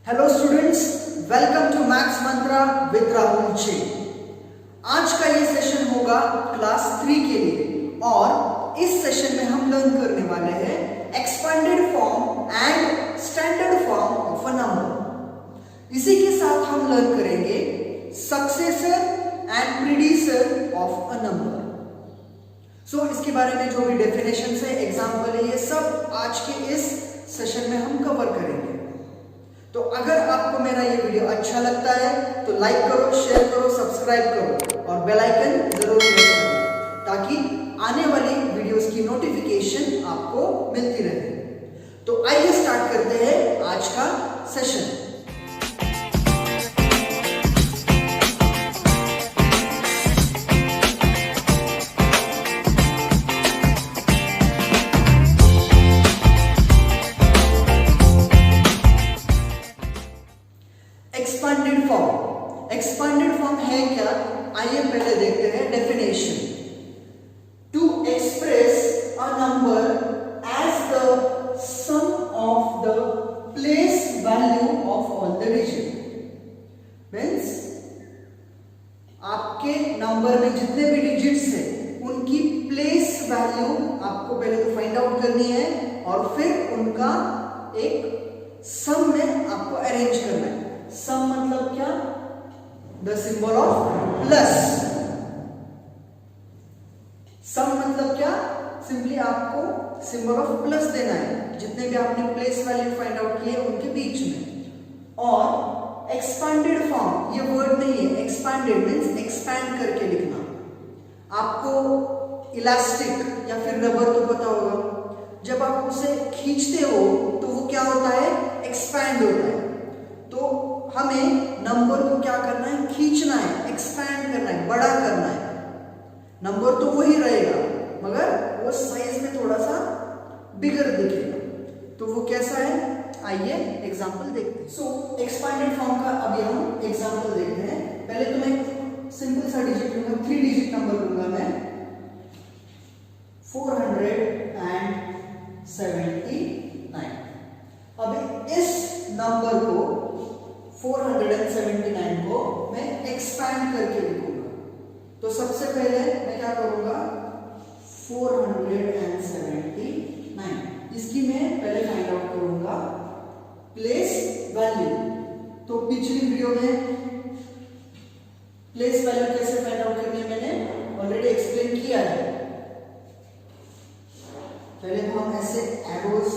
Hello students, welcome to maths mantra with Rahul ji. आज का ये सेशन होगा क्लास 3 के लिए और इस सेशन में हम लर्न करने वाले हैं expanded form and standard form of a number. इसी के साथ हम लर्न करेंगे successor and predecessor of a number. So इसके बारे में जो भी डेफिनेशन है, एग्जाम्पल है, ये सब आज के इस सेशन में हम कवर करेंगे। तो अगर आपको मेरा ये वीडियो अच्छा लगता है तो लाइक करो, शेयर करो, सब्सक्राइब करो और बेल आइकन जरूर प्रेस करो ताकि आने वाली वीडियोस की नोटिफिकेशन आपको मिलती रहे। तो आइए स्टार्ट करते हैं आज का session. Expanded form, expanded form है क्या? आइए पहले देखते हैं definition. To express a number as the sum of the place value of all the digit. Means आपके नंबर में जितने भी डिजिट्स हैं उनकी प्लेस वैल्यू आपको पहले तो फाइंड आउट करनी है और फिर उनका एक सम में आपको अरेंज करना है। सम मतलब क्या? The symbol of plus. Sum मतलब क्या? सिंपली आपको सिंबल ऑफ प्लस देना है जितने भी आपने प्लेस वैल्यू फाइंड आउट किए उनके बीच में। और एक्सपेंडेड फॉर्म, ये वर्ड नहीं है, एक्सपेंडेड मीन्स एक्सपैंड करके लिखना। आपको इलास्टिक या फिर रबर तो पता होगा, जब आप उसे खींचते हो तो वो क्या होता है? एक्सपैंड होता है। तो हमें नंबर को क्या करना है? खींचना है, एक्सपैंड करना है, बड़ा करना है। नंबर तो वही रहेगा मगर वो साइज में थोड़ा सा बिगर दिखेगा। तो वो कैसा है? आइए एग्जांपल देखते हैं। सो एक्सपेंडेड फॉर्म का अभी हम एग्जांपल देखते हैं। पहले तो मैं सिंपल सा डिजिट लूंगा, 3 डिजिट नंबर लूंगा मैं, 479। अभी इस नंबर को 479 को मैं एक्सपैंड करके लिखूंगा। तो सबसे पहले मैं क्या करूंगा? 479, इसकी मैं पहले फाइंड आउट करूंगा प्लेस वैल्यू। तो पिछली वीडियो में प्लेस वैल्यू कैसे फाइंड आउट करनी है मैंने ऑलरेडी एक्सप्लेन किया है। पहले तो हम ऐसे एरोज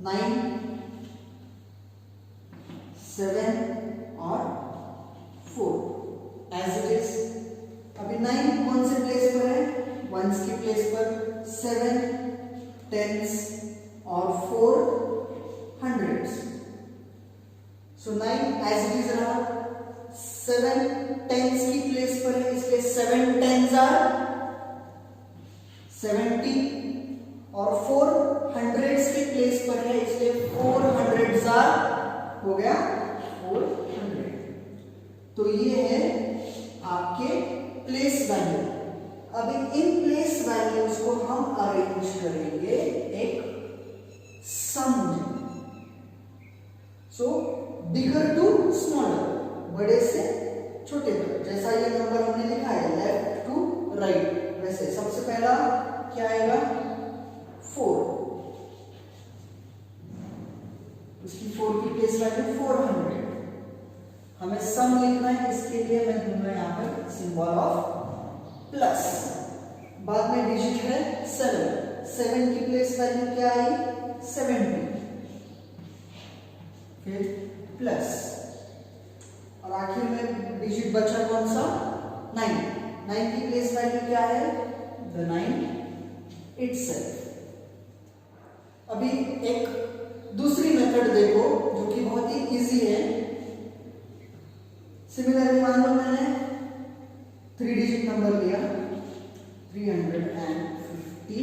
9, 7 और 4 एज इट इज। अभी 9 कौन से प्लेस पर है? वंस की प्लेस पर, 7 टेंस और 4 hundreds. So 9 as it is रहा। 7 टेंस की प्लेस पर है इसलिए 7 टेंस आर 70 और 4 हंड्रेड्स की प्लेस पर है इसलिए 4 हंड्रेड्स आर, हो गया 400। तो ये है आपके प्लेस वैल्यू। अभी इन प्लेस वैल्यूज को हम अरेंज करेंगे एक सम में। सो बिगर टू स्मॉलर, बड़े से छोटे तक। जैसा ये नंबर हमने लिखा है लेफ्ट टू राइट, वैसे सबसे पहला क्या आएगा? 4, उसकी 4 की प्लेस वैल्यू 400। हमें सम लिखना है, इसके लिए मैं दूंगा यहाँ पर सिंबल ऑफ प्लस। बाद में डिजिट है 7 की प्लेस वैल्यू क्या आई? 70, फिर प्लस और आखिर में डिजिट बचा कौन सा? 9 की प्लेस वैल्यू क्या है? The 9 itself. अभी एक दूसरी मेथड देखो जो कि बहुत ही इजी है। सिमिलरली मान लो मैंने 3 डिजिट नंबर लिया 358।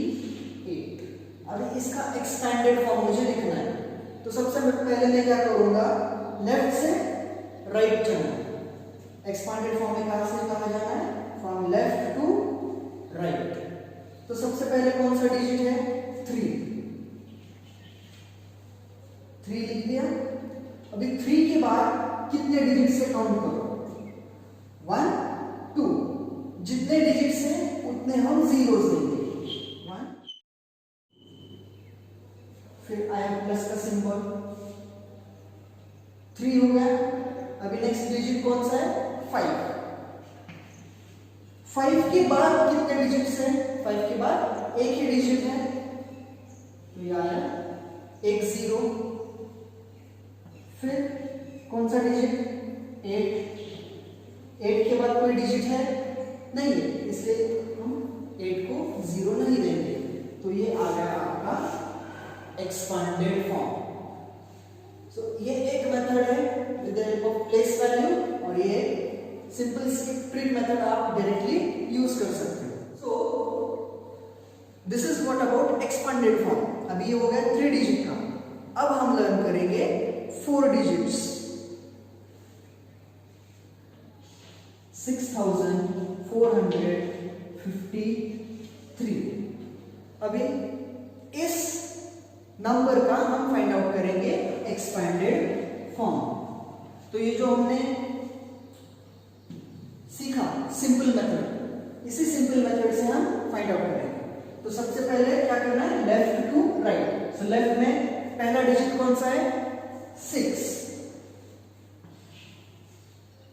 अभी इसका एक्सपेंडेड फॉर्म मुझे लिखना है। तो सबसे पहले मैं क्या करूंगा? लेफ्ट से राइट जाना। एक्सपेंडेड फॉर्म में कहां से कहां जाना है? From left to right. तो सबसे पहले कौन सा डिजिट है? 3। 3 लिख दिया। अभी 3 के बाद कितने डिजिट से काउंट करो? 1 2, जितने डिजिट से उतने हम जीरोस देंगे। 1, फिर आया प्लस का सिंबल, 3 हो गया। अभी नेक्स्ट डिजिट कौन सा है? 5। 5 के बाद कितने डिजिट्स हैं? 5 के बाद एक ही डिजिट है, तो ये आया एक 0। फिर कौन सा डिजिट? 8। 8 के बाद कोई डिजिट है? नहीं है, इसलिए हम 8 को 0 नहीं देंगे। तो ये आ गया आपका एक्सपांडेड फॉर्म। सो ये एक मेथड है with the help of place value, और ये सिंपल स्प्लिट मेथड आप डायरेक्टली यूज कर सकते हो। So this is what about expanded form. अभी ये हो गया 3 डिजिट का। अब हम लर्न करेंगे 4 डिजिट्स। 6453। अभी इस नंबर का हम फाइंड आउट करेंगे एक्सपांडेड फॉर्म। तो ये जो हमने सीखा सिंपल मेथड, इसी सिंपल मेथड से हम फाइंड आउट करेंगे। तो सबसे पहले क्या करना है? Left to right. So left में पहला डिजिट कौन सा है? 6।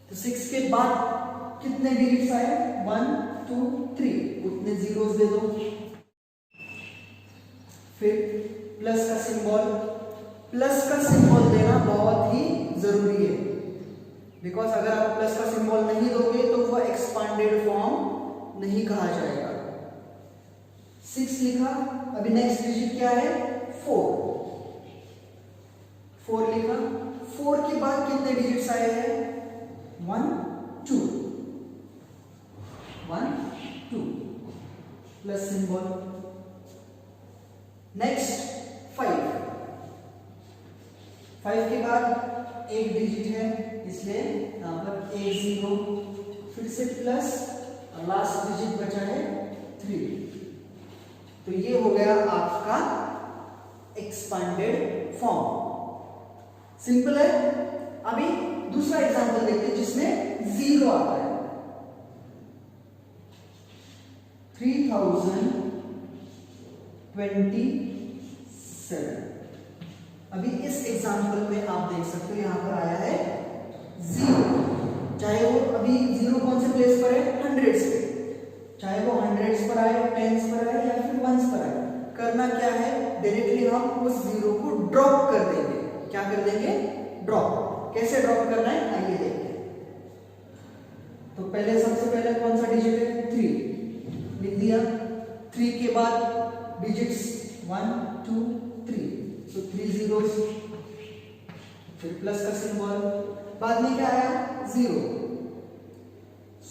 तो 6 के बाद कितने डिजिट्स आए? 1 2 3, उतने जीरोस दे दो। फिर प्लस का सिंबल, प्लस का सिंबल देना बहुत ही जरूरी है, बिकॉज अगर आप प्लस का सिंबल नहीं दोगे तो वह एक्सपांडेड फॉर्म नहीं कहा जाएगा। 6 लिखा। अभी नेक्स्ट डिजिट क्या है? 4। 4 लिखा। 4 के बाद कितने डिजिट्स आए हैं? 1 2, 1 2, प्लस सिंबल। नेक्स्ट 5। 5 के बाद एक डिजिट है, इसलिए यहां पर 1 0, फिर से प्लस, और लास्ट डिजिट बचा है 3। तो ये हो गया आपका एक्सपांडेड फॉर्म। सिंपल है। अभी दूसरा एग्जांपल देखते हैं जिसमें 0 आता है। 3027। अभी इस एग्जांपल में आप देख सकते हो यहां पर आया है 0। चाहे वो अभी 0 कौन से प्लेस पर है? हंड्रेड्स पे। चाहे वो हंड्रेड्स पर आए, टेंस पर आए, या फिर वंस पर आए, करना क्या है? डायरेक्टली हम उस 0 को ड्रॉप कर देंगे। क्या कर देंगे? ड्रॉप। कैसे ड्रॉप करना है आइए देखते हैं। तो पहले सबसे पहले कौन सा डिजिट है? 3 लिख दिया। 3 के बाद डिजिट्स 1 2 3, तो 3 zeros, फिर प्लस का सिंबल, बाद में क्या आया? 0।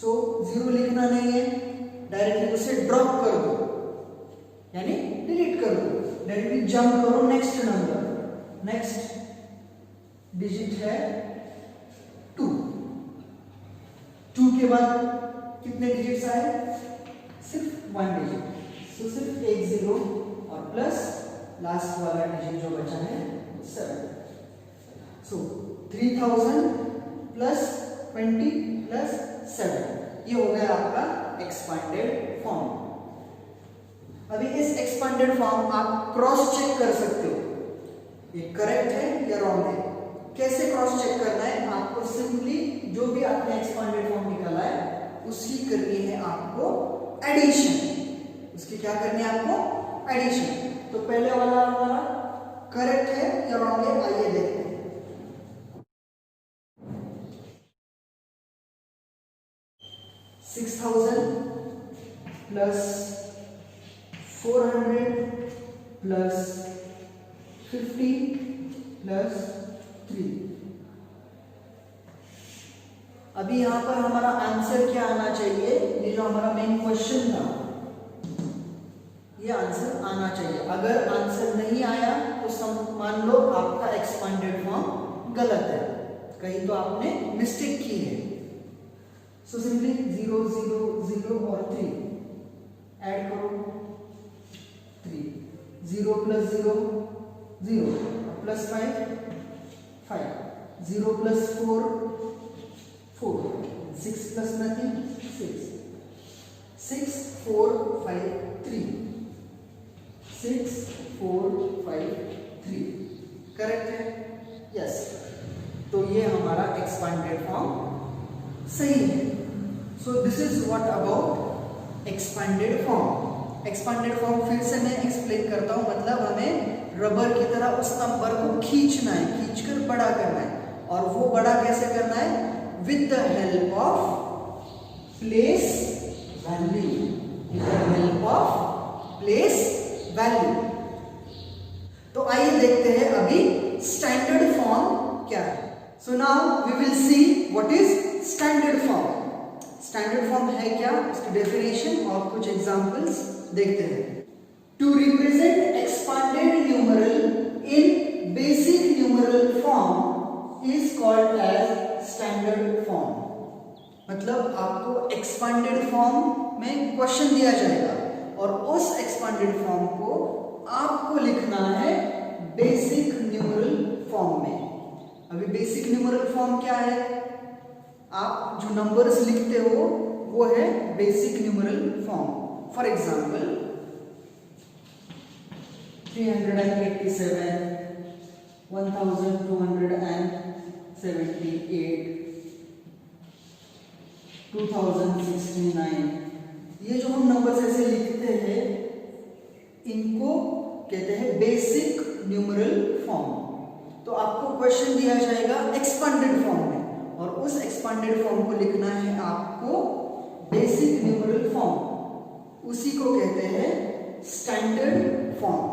सो 0 लिखना नहीं है, डायरेक्टली उसे ड्रॉप कर दो, यानी डिलीट कर दो। डायरेक्टली जंप करो नेक्स्ट नंबर। नेक्स्ट डिजिट है 2। 2 के बाद कितने डिजिट्स आए? सिर्फ 1 डिजिट, तो सिर्फ एक 0 और प्लस लास्ट वाला डिजिट जो बचा है 7। सो 3000 प्लस 20 प्लस 7, ये हो गया आपका एक्सपांडेड फॉर्म। अभी इस एक्सपांडेड फॉर्म आप क्रॉस चेक कर सकते हो, ये करेक्ट है या रॉन्ग है। कैसे क्रॉस चेक करना है? आपको सिंपली जो भी आपने एक्सपांडेड फॉर्म निकाला है उसकी करनी है आपको एडिशन। उसकी क्या करनी है आपको? एडिशन। तो पहले वाला हमारा करेक्ट है या रॉन्ग है आइए देखते हैं। 6000 प्लस 400 प्लस 50 प्लस 3। अभी यहां पर हमारा आंसर क्या आना चाहिए? ये जो हमारा मेन क्वेश्चन था, ये आंसर आना चाहिए। अगर आंसर नहीं आया तो मान लो आपका एक्सपांडेड फॉर्म गलत है, कहीं तो आपने मिस्टेक की है। सो सिंपली 0 0 0 और 3 ऐड करो। 3 0 plus 0 0 plus 5 5, 0 plus 4 4, 6 plus nothing 6, 6 4 5 3, 6 4 5 3, correct है? यस, तो ये हमारा एक्सपांडेड फॉर्म सही है। So this is what about expanded form. Expanded form फिर से मैं एक्सप्लेन करता हूं, मतलब हमें रबर की तरह उस नंबर को खींचना है, खींचकर बड़ा करना है। और वो बड़ा कैसे करना है? With the help of place value, with the help of place value. तो आइए देखते हैं अभी स्टैंडर्ड फॉर्म क्या है। So now we will see what is standard form. Standard form है क्या, इसकी डेफिनेशन और कुछ एग्जांपल्स देखते हैं। To represent expanded numeral in basic numeral form is called as standard form. मतलब आपको एक्सपांडेड फॉर्म में क्वेश्चन दिया जाएगा और उस एक्सपांडेड फॉर्म को आपको लिखना है बेसिक न्यूमरल फॉर्म में। अभी बेसिक न्यूमरल फॉर्म क्या है? आप जो नंबर्स लिखते हो वो है basic numeral form. For example 387, 1278, 2069, ये जो हम नंबर्स ऐसे लिखते हैं इनको कहते हैं बेसिक न्यूमरल फॉर्म। तो आपको क्वेश्चन दिया जाएगा एक्सपांडेड फॉर्म में और उस एक्सपांडेड फॉर्म को लिखना है आपको बेसिक न्यूमरल फॉर्म। उसी को कहते हैं स्टैंडर्ड फॉर्म,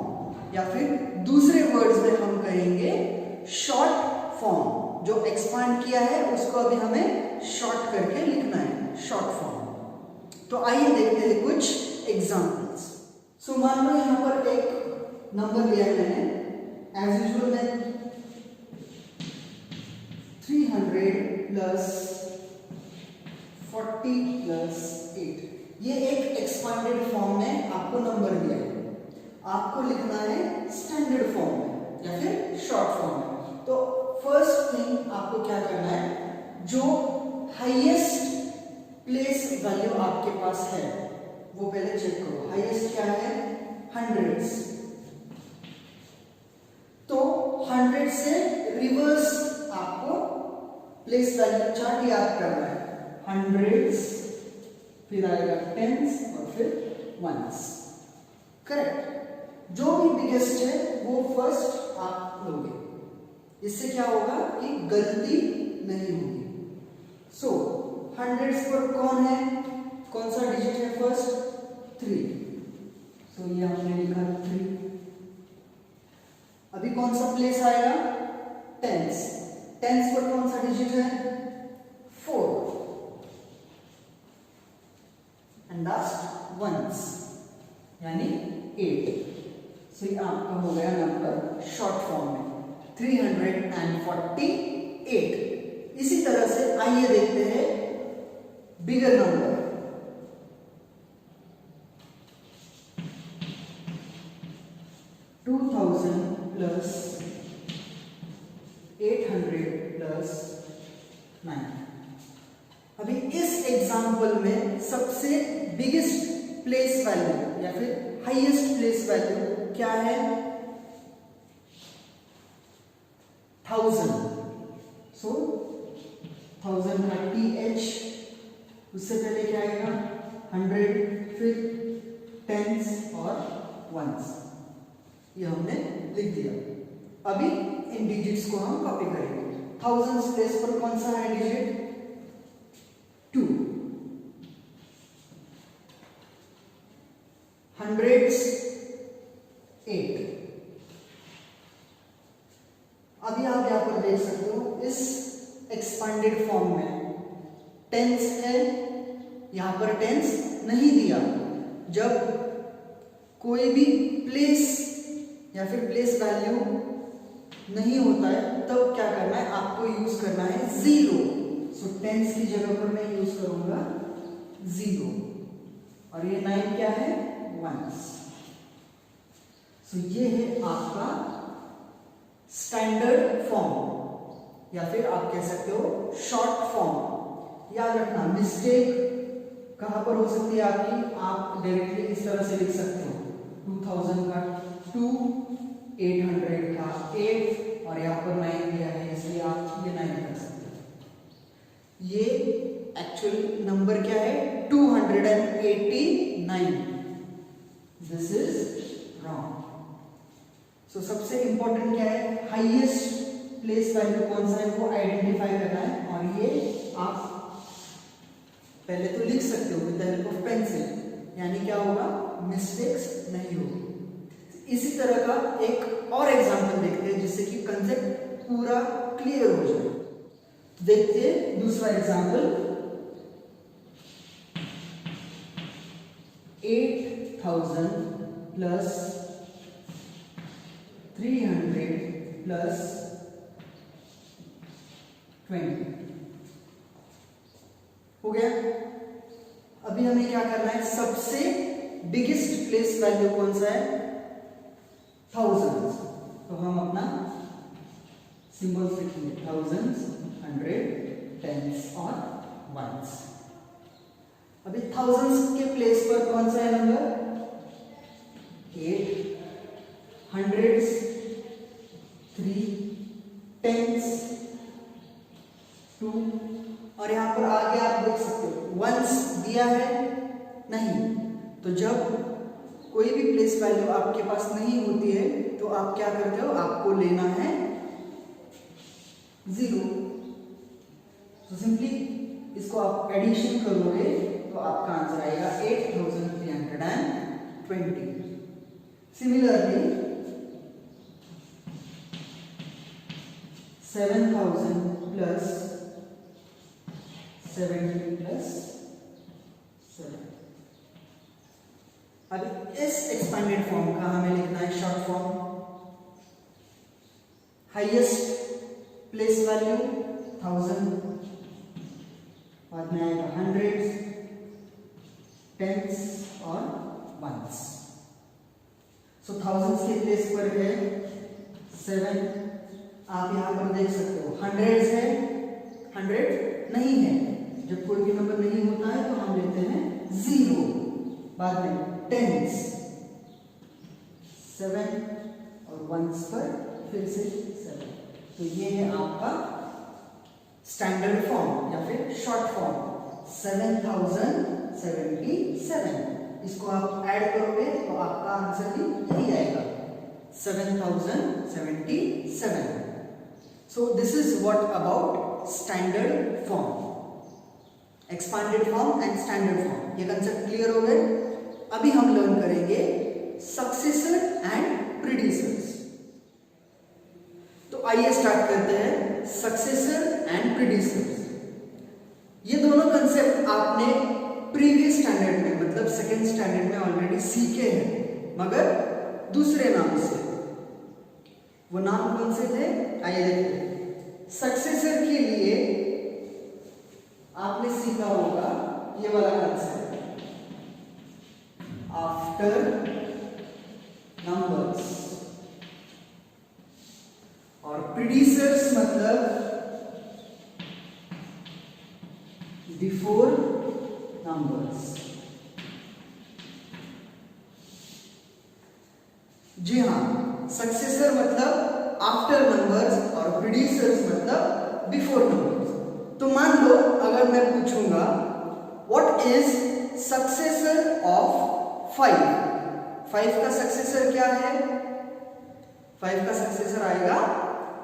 या फिर दूसरे वर्ड्स में हम कहेंगे शॉर्ट फॉर्म। जो एक्सपांड किया है उसको अभी हमें शॉर्ट करके लिखना है, शॉर्ट फॉर्म। तो आइए देखते हैं कुछ एग्जांपल्स। सो मान लो यहां पर एक नंबर लिया है मैंने, एज यूजुअल मैं 300 प्लस 40 प्लस 8, ये एक एक्सपांडेड फॉर्म में आपको नंबर दिया है। आपको लिखना है स्टैंडर्ड फॉर्म में या फिर शॉर्ट फॉर्म में। तो फर्स्ट थिंग आपको क्या करना है, जो हाईएस्ट प्लेस वैल्यू आपके पास है वो पहले चेक करो। हाईएस्ट क्या है? हंड्रेड्स। तो 100 से रिवर्स आपको प्लेस वैल्यू चार्ट याद करना है। हंड्रेड्स, फिर आएगा टेंस और फिर वंस। करेक्ट। जो भी बिगेस्ट है वो फर्स्ट आप लोगे, इससे क्या होगा कि गलती नहीं होगी। सो हंड्रेड्स पर कौन है, कौन सा डिजिट है फर्स्ट? 3। सो ये हमने लिखा 3। अभी कौन सा प्लेस आएगा? टेंस। टेंस पर कौन सा डिजिट है? 4 एंड लास्ट वंस यानी 8। सो ये आपका हो गया नंबर शॉर्ट फॉर्म में 348। इसी तरह से आइए देखते हैं बिगर नंबर। 2000 plus 800 plus 9। अभी इस एग्जांपल में सबसे बिगेस्ट प्लेस वैल्यू या फिर हाईएस्ट प्लेस वैल्यू क्या है? 1000। सो 1030H, उससे पहले क्या आएगा? 100, फिर टेंस और वंस। ये हमने लिख दिया। अभी इन डिजिट्स को हम कॉपी करेंगे। थाउजेंड्स प्लेस पर कौन सा है डिजिट? 2। हंड्रेड्स 8। अभी आप यहां पर देख सकते हो इस एक्सपांडेड फॉर्म में टेंस है, यहां पर टेंस नहीं दिया। जब कोई भी प्लेस या फिर प्लेस वैल्यू नहीं होता है तब क्या करना है, आपको यूज करना है 0। सो टेंस की जगह पर मैं यूज करूंगा 0 और ये 9 क्या है? वंस। सो ये है आपका स्टैंडर्ड फॉर्म या फिर आप कह सकते हो शॉर्ट फॉर्म। याद रखना मिस्टेक कहां पर हो सकती है आपकी, आप डायरेक्टली इस तरह से लिख सकते हो 2000 का 2, 800 का 8 और यहाँ पर 9 दिया है इसलिए आप ये 9 कर सकते हो। ये एक्चुअल नंबर क्या है 289। This is wrong. सो सबसे इंपॉर्टेंट क्या है, हाईएस्ट प्लेस वैल्यू कौन सा है वो आइडेंटिफाई करना है और ये आप पहले तो लिख सकते हो with the help of pencil, यानी क्या होगा मिस्टेक्स नहीं होगी। इसी तरह का एक और एग्जांपल देखते हैं जिससे कि कंसेप्ट पूरा क्लियर हो जाए। देखते हैं दूसरा एग्जांपल, 8000 प्लस 300 प्लस 20 हो गया। अभी हमें क्या करना है, सबसे बिगेस्ट प्लेस वैल्यू कौन सा है, थाउजेंड्स। तो हम अपना सिंबल्स लिखेंगे, थाउजेंड्स, हंड्रेड, टेंस और वंस। अभी थाउजेंड्स के प्लेस पर कौन सा है नंबर 8, हंड्रेड्स 3, टेंस 2 और यहां पर आगे आप देख सकते हो वंस दिया है नहीं। तो जब कोई भी प्लेस वैल्यू आपके पास नहीं होती है तो आप क्या करते हो, आपको लेना है 0। तो सिंपली इसको आप एडिशन करोगे तो आपका आंसर आएगा 8320। Similarly 7000 plus 70 plus 7। अब इस एक्सपेंडेड फॉर्म का हमें लिखना है short form. Highest place value 1000, बाद में आएगा हंड्रेड्स, टेंस और वंस। सो थाउजेंड्स के प्लेस पर है 7, आप यहां पर देख सकते हो हंड्रेड्स है, 100 नहीं है। जब कोई भी नंबर नहीं होता है तो हम लेते हैं 0, बाद में टेंस 7 और वंस पर फिर से 7। तो ये है आपका स्टैंडर्ड फॉर्म या फिर शॉर्ट फॉर्म 7077। इसको आप ऐड करोगे तो आपका आंसर भी यही आएगा 7077। So this is what about standard form, expanded form and standard form. ये कंसेप्ट क्लियर हो गए। अभी हम लर्न करेंगे सक्सेसर एंड प्रीडिसेसर्स। तो आइए स्टार्ट करते हैं सक्सेसर एंड प्रीडिसेसर्स। ये दोनों कंसेप्ट आपने प्रीवियस स्टैंडर्ड में मतलब सेकेंड स्टैंडर्ड में ऑलरेडी सीखे हैं, मगर दूसरे नाम से। वो नाम कौन से थे आइए देखते हैं। सक्सेसर के लिए आपने सीखा होगा ये वाला कंसेप्ट, आफ्टर नंबर्स, और प्रीडिसेसर्स मतलब बिफोर नंबर्स। जी हाँ, सक्सेसर मतलब आफ्टर नंबर्स और प्रीडिसेसर्स मतलब बिफोर नंबर्स। तो मान लो अगर मैं पूछूंगा व्हाट इज सक्सेसर ऑफ 5, 5 का सक्सेसर क्या है, 5 का सक्सेसर आएगा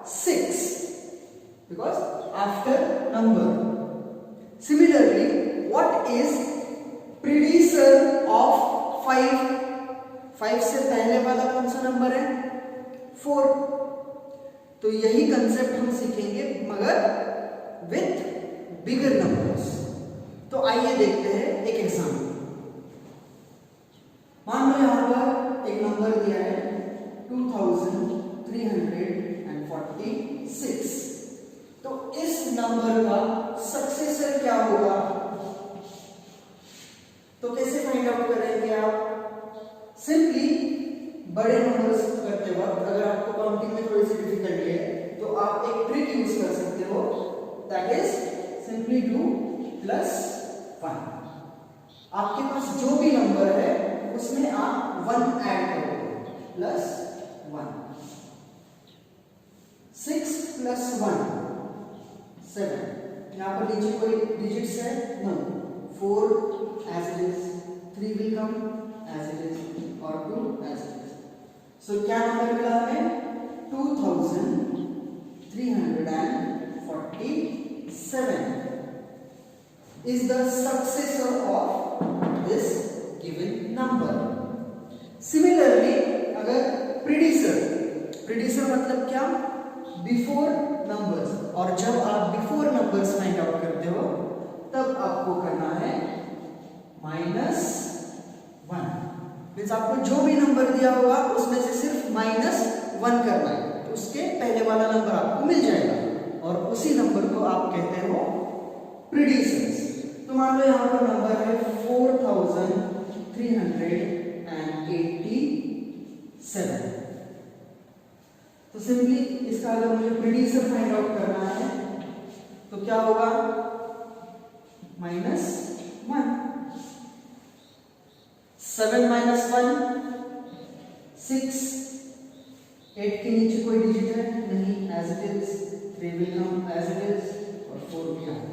6 because after number. Similarly what is predecessor of 5, 5 से पहले वाला कौन सा नंबर है 4। तो यही कंसेप्ट हम सीखेंगे मगर विथ बिगर नंबर्स। तो आइए देखते हैं एक एग्जाम्पल। मान लो यहां पर एक नंबर दिया है 2346। तो इस नंबर का सक्सेसर क्या होगा, तो कैसे फाइंड आउट करेंगे आप, सिंपली बड़े नंबर्स करते वक्त अगर आपको काउंटिंग में थोड़ी सी डिफिकल्टी है तो आप एक ट्रिक यूज कर सकते हो, दैट इज सिंपली डू +1। आपके पास जो भी नंबर है उसमें आप 1 ऐड करोगे, +1। 6 + 1 7। यहां पर नीचे कोई डिजिट्स है? No. 4 as it is, 3 will come as it is और 2 as it is। So क्या नंबर मिला हमें? 2347 is the successor of this given number। Similarly अगर प्रीडिसर मतलब क्या? Before numbers. और जब आप बिफोर नंबर्स फाइंड आउट करते हो तब आपको करना है -1। मीन्स आपको जो भी नंबर दिया होगा उसमें से सिर्फ -1 करना है, तो उसके पहले वाला नंबर आपको मिल जाएगा और उसी नंबर को आप कहते हो प्रीडिसर्स। तो मान लो यहाँ पर नंबर है 4387। तो सिंपली इसका अगर मुझे प्रीडिसर फाइंड आउट करना है तो क्या होगा? -1। 7 - 1 6। 8 के नीचे कोई डिजिट है? नहीं, as it is. 3 will come as it is और 4 भी आता है।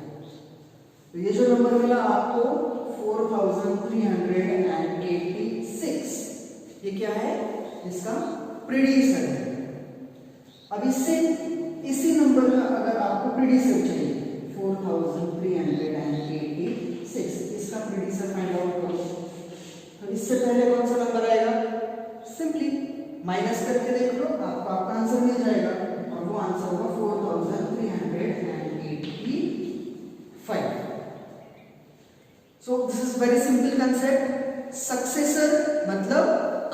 तो ये जो नंबर मिला आपको 4386, ये क्या है? इसका प्रीडिसर है। अब इससे इसी नंबर का अगर आपको प्रीडिसर चाहिए 4386, इसका प्रीडिसर फाइंड आउट करो तो इससे पहले कौन सा नंबर आएगा? सिंपली माइनस करके देख लो, आपको आपका आंसर मिल जाएगा और वो आंसर होगा 4385। So this is very simple concept. Successor मतलब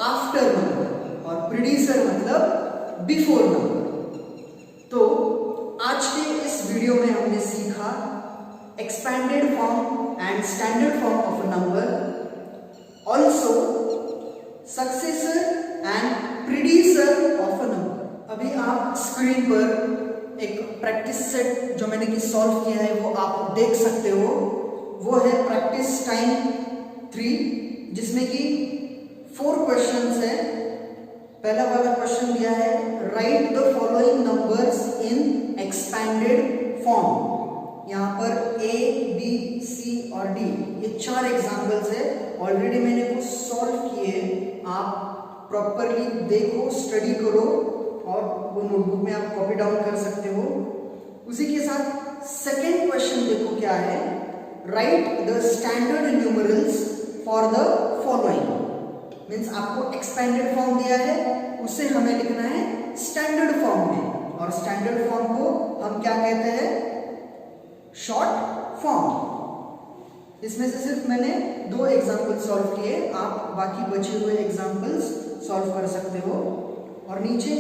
आफ्टर नंबर और प्रीडिसर मतलब बिफोर नंबर। तो आज के इस वीडियो में हमने सीखा expanded form and standard form of a number, also successor and predecessor of a number. अभी आप स्क्रीन पर एक प्रैक्टिस सेट जो मैंने की सॉल्व किया है वो आप देख सकते हो। वो है प्रैक्टिस टाइम 3, जिसमें कि 4 क्वेश्चंस है। पहला वाला क्वेश्चन दिया है right the following numbers in expanded form. यहाँ पर A, B, C और D ये 4 एग्जाम्पल्स है। ऑलरेडी मैंने वो सॉल्व किए, आप प्रॉपरली देखो, स्टडी करो और वो नोटबुक में आप कॉपी डाउन कर सकते हो। उसी के साथ सेकेंड क्वेश्चन देखो क्या है, right the standard numerals for the following. Means आपको एक्सपेंडेड फॉर्म दिया है, उसे हमें लिखना है स्टैंडर्ड फॉर्म में, और स्टैंडर्ड फॉर्म को हम क्या कहते हैं? Short form. इसमें से सिर्फ मैंने 2 एग्जाम्पल सॉल्व किए, आप बाकी बचे हुए एग्जाम्पल्स सॉल्व कर सकते हो। और नीचे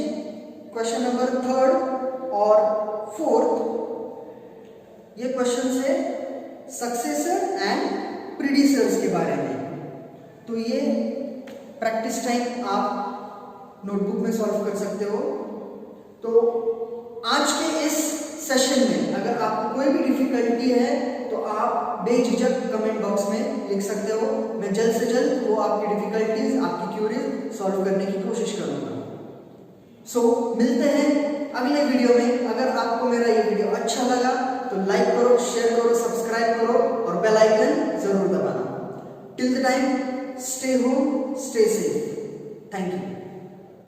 क्वेश्चन नंबर 3 और 4 ये क्वेश्चन है सक्सेसर एंड प्रीडिसर्स के बारे में। तो ये प्रैक्टिस टाइम आप नोटबुक में सॉल्व कर सकते हो। तो आज के इस सेशन में अगर आपको कोई भी डिफिकल्टी है तो आप बेझिझक कमेंट बॉक्स में लिख सकते हो। मैं जल्द से जल्द वो आपकी डिफिकल्टीज, आपकी क्यूरीज सॉल्व करने की कोशिश करूंगा। सो मिलते हैं अगले वीडियो में। अगर आपको मेरा ये वीडियो अच्छा लगा तो लाइक करो, शेयर करो, सब्सक्राइब करो और बेल आइकन जरूर दबाना। Till the time, stay home, stay safe. Thank you.